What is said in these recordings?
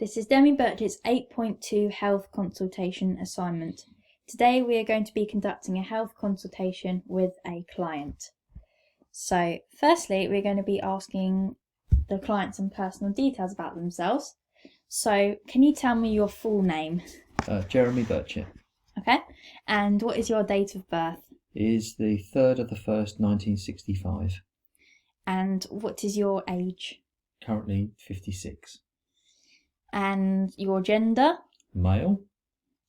This is Demi Birch's 8.2 health consultation assignment. Today we are going to be conducting a health consultation with a client. So firstly, we're going to be asking the client some personal details about themselves. So can you tell me your full name? Jeremy Birchett. Okay. And what is your date of birth? Is the 3rd of the 1st, 1965. And what is your age? Currently 56. And your gender? Male.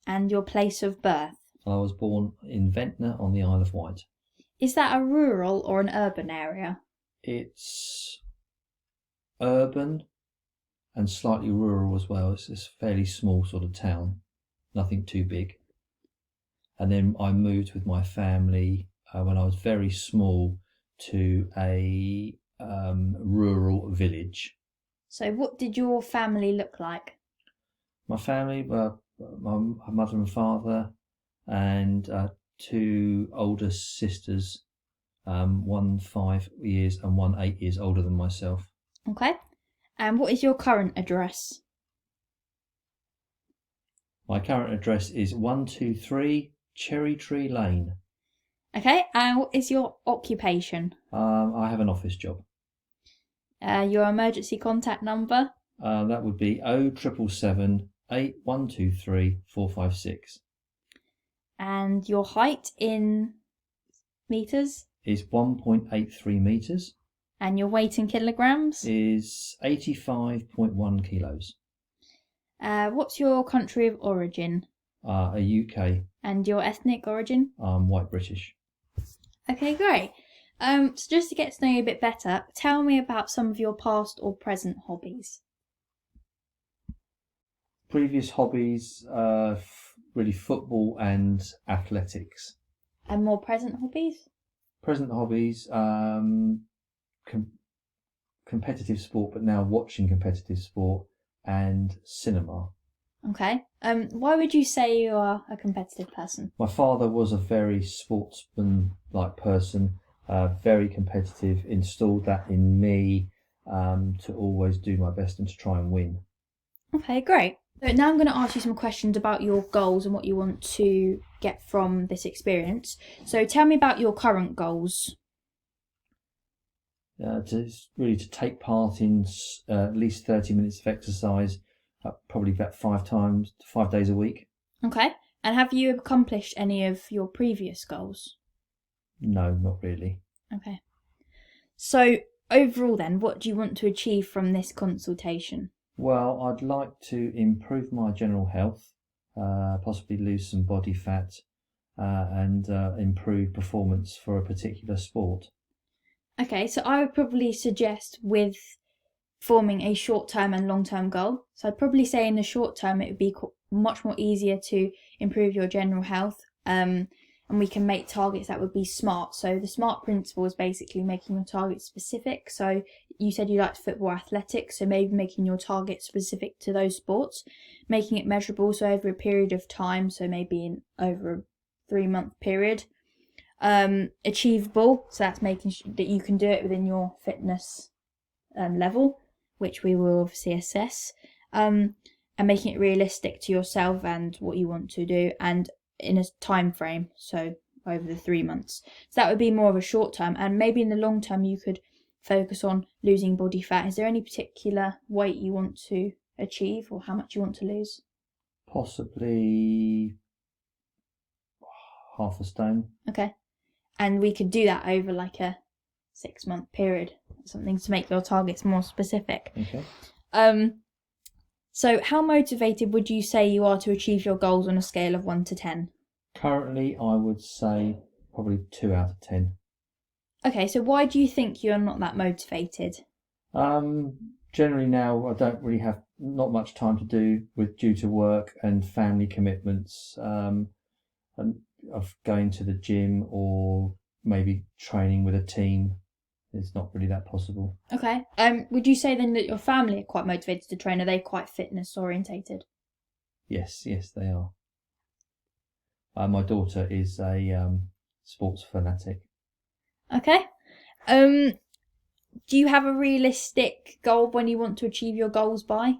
And your place of birth? I was born in Ventnor on the Isle of Wight. Is that a rural or an urban area? It's urban and slightly rural as well. It's a fairly small sort of town, nothing too big. And then I moved with my family when I was very small to a rural village. So what did your family look like? My family were my mother and father and two older sisters, one 5 years and one 8 years older than myself. Okay. And what is your current address? My current address is 123 Cherry Tree Lane. Okay. And what is your occupation? I have an office job. Your emergency contact number? That would be 0777 8123 456. And your height in meters? Is 1.83 metres. And your weight in kilograms? Is 85.1 kilos. What's your country of origin? A UK. And your ethnic origin? White British. Okay, great. So just to get to know you a bit better, tell me about some of your past or present hobbies. Previous hobbies, really football and athletics. And more present hobbies? Present hobbies, competitive sport, but now watching competitive sport and cinema. Okay. Why would you say you are a competitive person? My father was a very sportsman-like person, very competitive, installed that in me to always do my best and to try and win. Okay, great. So now I'm going to ask you some questions about your goals and what you want to get from this experience. So tell me about your current goals. To take part in at least 30 minutes of exercise, probably about 5 days a week. Okay. And have you accomplished any of your previous goals? No, not really. Okay. So overall then, what do you want to achieve from this consultation? Well, I'd like to improve my general health, possibly lose some body fat, and improve performance for a particular sport. Okay, so I would probably suggest with forming a short-term and long-term goal. So I'd probably say in the short term it would be much more easier to improve your general health, and we can make targets that would be SMART. So the SMART principle is basically making your target specific. So you said you liked football, athletics, so maybe making your target specific to those sports, making it measurable, so over a period of time, so maybe over a 3-month period. Achievable, so that's making sure that you can do it within your fitness level, which we will obviously assess, and making it realistic to yourself and what you want to do, and in a time frame, so over the 3 months. So that would be more of a short term, and maybe in the long term you could focus on losing body fat. Is there any particular weight you want to achieve or how much you want to lose? Possibly half a stone. Okay. And we could do that over like a 6-month period, something to make your targets more specific. Okay. So how motivated would you say you are to achieve your goals on a scale of 1 to 10? Currently, I would say probably 2 out of 10. Okay, so why do you think you're not that motivated? Generally now I don't really have not much time to do due to work and family commitments, and of going to the gym or maybe training with a team. It's not really that possible. Okay. Would you say then that your family are quite motivated to train? Are they quite fitness orientated? Yes, they are. My daughter is a sports fanatic. Okay. Do you have a realistic goal when you want to achieve your goals by?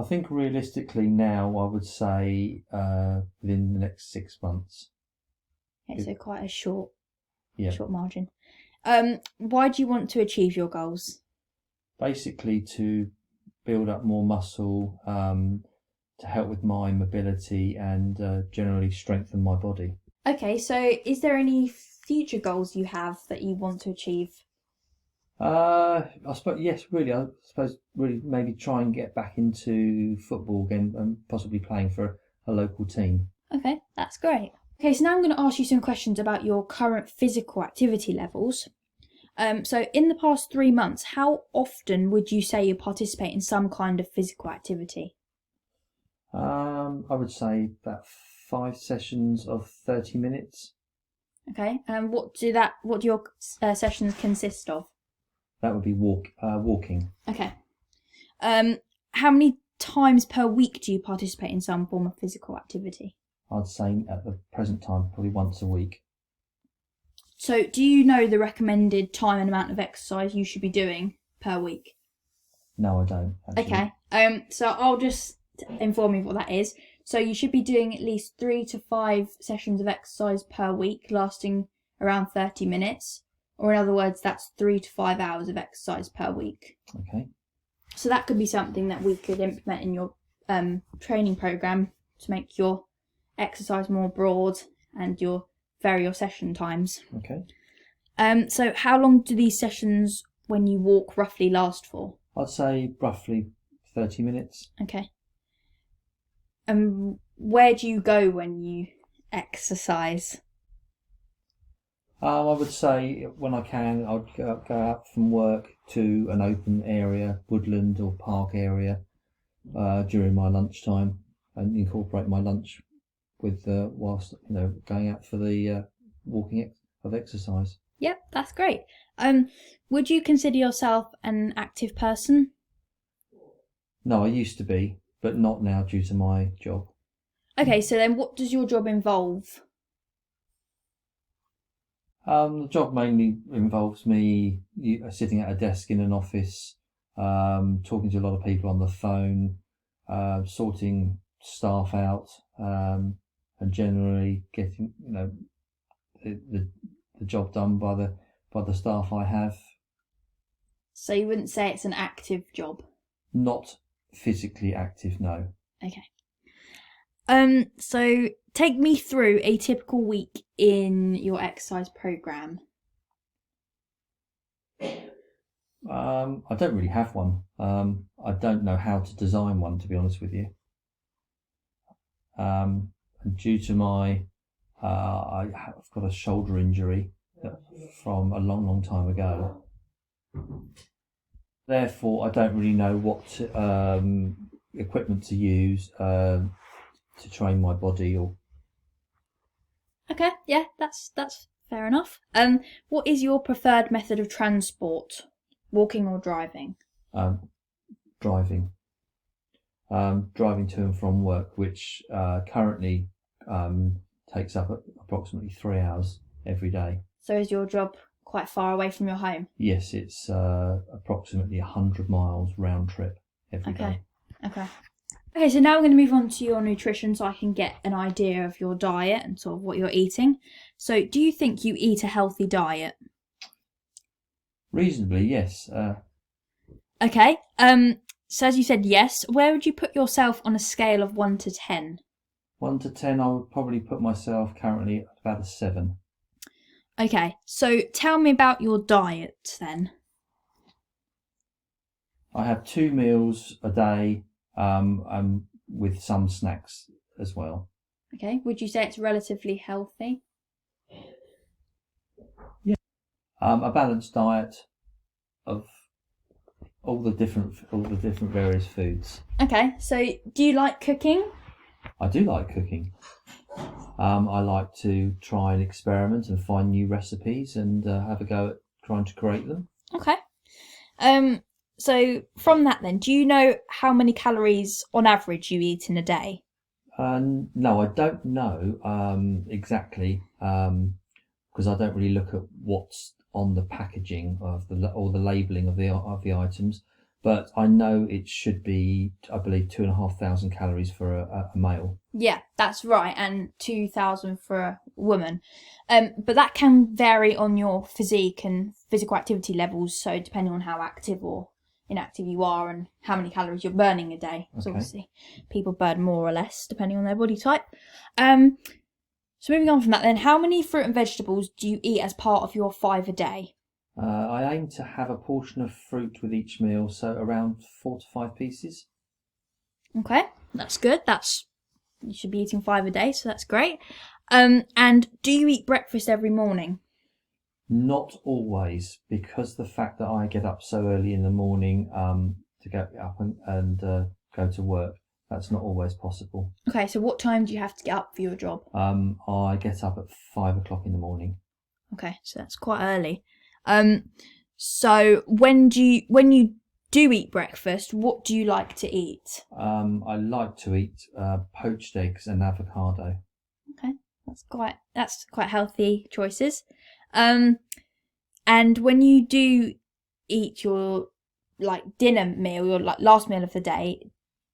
I think realistically now, I would say within the next 6 months. Okay, so quite a short Yeah. margin. Why do you want to achieve your goals? Basically, to build up more muscle, to help with my mobility, and generally strengthen my body. Okay, so is there any future goals you have that you want to achieve? I suppose yes, really. I suppose really maybe try and get back into football again and possibly playing for a local team. Okay, that's great. Okay, so now I'm going to ask you some questions about your current physical activity levels. So in the past 3 months, how often would you say you participate in some kind of physical activity? I would say about 5 sessions of 30 minutes. Okay, and what do your sessions consist of? That would be walking. Okay. How many times per week do you participate in some form of physical activity? I'd say at the present time probably once a week. So, do you know the recommended time and amount of exercise you should be doing per week? No, I don't. Actually. Okay. So I'll just inform you what that is. So you should be doing at least 3 to 5 sessions of exercise per week, lasting around 30 minutes. Or in other words, that's 3 to 5 hours of exercise per week. Okay. So that could be something that we could implement in your training program to make your exercise more broad and vary your session times. Okay. So how long do these sessions when you walk roughly last for? I'd say roughly 30 minutes. Okay. Where do you go when you exercise? I would say when I can, I'd go out from work to an open area, woodland or park area, during my lunchtime, and incorporate my lunch with whilst going out for the walking of exercise. Yep, that's great. Would you consider yourself an active person? No, I used to be, but not now due to my job. Okay, so then what does your job involve? The job mainly involves me sitting at a desk in an office, talking to a lot of people on the phone, sorting staff out, and generally getting the job done by the staff I have. So you wouldn't say it's an active job? Not physically active, no. Okay. So take me through a typical week in your exercise program. I don't really have one. I don't know how to design one, to be honest with you. And due to I've got a shoulder injury from a long, long time ago. Therefore, I don't really know what equipment to use to train my body. Okay, yeah, that's fair enough. What is your preferred method of transport? Walking or driving? Driving. Driving to and from work, which currently takes up approximately 3 hours every day. So is your job quite far away from your home? Yes, it's approximately 100 miles round trip every day. Okay, so now we're going to move on to your nutrition so I can get an idea of your diet and sort of what you're eating. So do you think you eat a healthy diet? Reasonably, yes. Okay, so as you said yes, where would you put yourself on a scale of 1 to 10? 1 to 10, I would probably put myself currently at about a 7. Okay, so tell me about your diet then. I have 2 meals a day, with some snacks as well. Okay, would you say it's relatively healthy? Yeah. A balanced diet of all the different various foods. Okay, so do you like cooking? I do like cooking. I like to try and experiment and find new recipes and have a go at trying to create them. Okay. So from that then, do you know how many calories on average you eat in a day? No, I don't know exactly, because I don't really look at what's on the packaging or the labelling of the items. but I know it should be, I believe, 2,500 calories for a male. Yeah, that's right, and 2,000 for a woman. But that can vary on your physique and physical activity levels, so depending on how active or inactive you are and how many calories you're burning a day. So Okay. obviously people burn more or less depending on their body type. So moving on from that then, how many fruit and vegetables do you eat as part of your 5 a day? I aim to have a portion of fruit with each meal, so around 4 to 5 pieces. Okay, that's good. You should be eating 5 a day, so that's great. And do you eat breakfast every morning? Not always, because the fact that I get up so early in the morning to get up and go to work, that's not always possible. Okay, so what time do you have to get up for your job? I get up at 5 o'clock in the morning. Okay, so that's quite early. So when you do eat breakfast, what do you like to eat? I like to eat poached eggs and avocado. Okay, that's quite healthy choices. And when you do eat your dinner meal, your last meal of the day,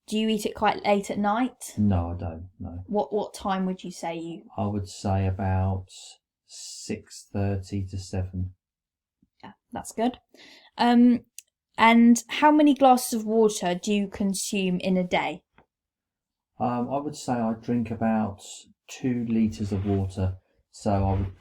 do you eat it quite late at night? No, I don't. No. What time would you say you? I would say about 6:30 to 7. Yeah, that's good. And how many glasses of water do you consume in a day? I would say I drink about 2 litres of water. So I would.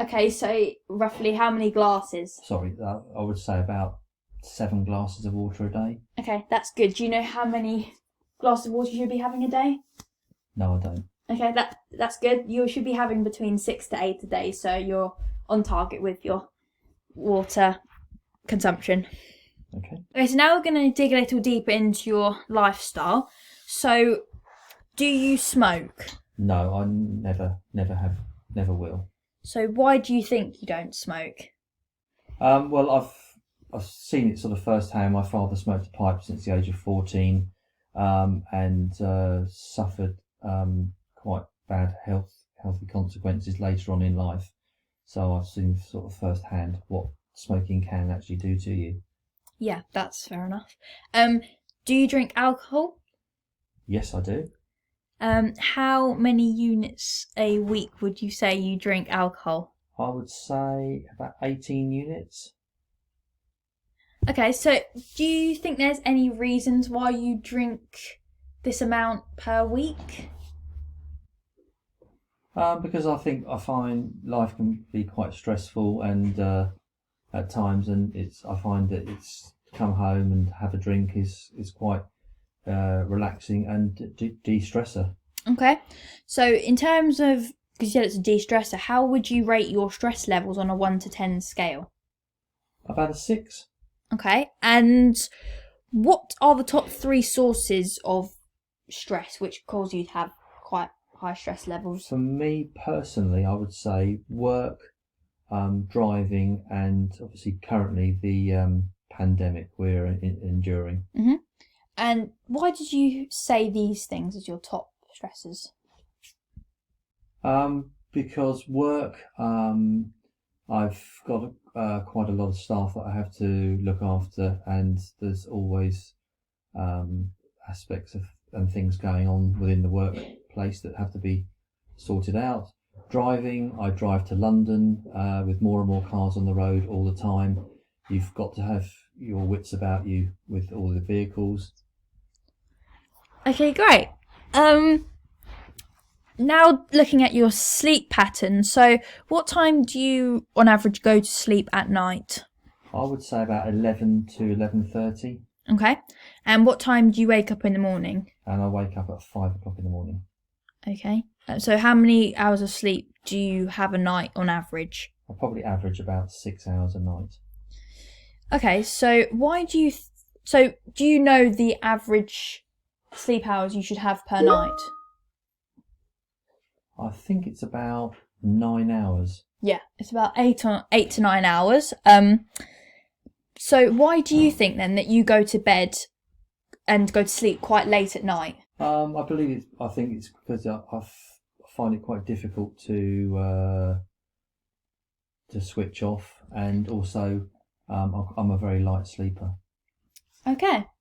Okay, so roughly how many glasses? Sorry, I would say about 7 glasses of water a day. Okay, that's good. Do you know how many glasses of water you should be having a day? No, I don't. Okay, that's good. You should be having between 6 to 8 a day, so you're on target with your water consumption. Okay, so now we're going to dig a little deeper into your lifestyle. So, do you smoke? No, I never have, never will. So, why do you think you don't smoke? Well, I've seen it sort of firsthand. My father smoked a pipe since the age of 14, and suffered quite bad healthy consequences later on in life. So I've seen sort of firsthand what smoking can actually do to you. Yeah, that's fair enough. Do you drink alcohol? Yes, I do. How many units a week would you say you drink alcohol? I would say about 18 units. Okay, so do you think there's any reasons why you drink this amount per week? Because I find life can be quite stressful and at times, and I find that it's come home and have a drink is quite relaxing and de-stressor. Okay, so in terms of, because you said it's a de-stressor, how would you rate your stress levels on a 1 to 10 scale? About a 6. Okay, and what are the top 3 sources of stress which cause you to have quite high stress levels? For me personally, I would say work, driving, and obviously currently the pandemic we're enduring. Mm-hmm. And why did you say these things as your top stressors? Because work, I've got quite a lot of staff that I have to look after, and there's always aspects of and things going on within the workplace that have to be sorted out. Driving, I drive to London with more and more cars on the road all the time. You've got to have your wits about you with all the vehicles. Okay, great. Now looking at your sleep pattern, so what time do you on average go to sleep at night? I would say about 11 to 11:30. Okay. And what time do you wake up in the morning? And I wake up at 5 o'clock in the morning. Okay. So how many hours of sleep do you have a night on average? I probably average about 6 hours a night. Okay, so do you know the average sleep hours you should have per night? I think it's about 9 hours. Yeah, it's about 8 to 9 hours. So why do you think then that you go to bed and go to sleep quite late at night? I think it's because I find it quite difficult to switch off, and also I'm a very light sleeper. Okay.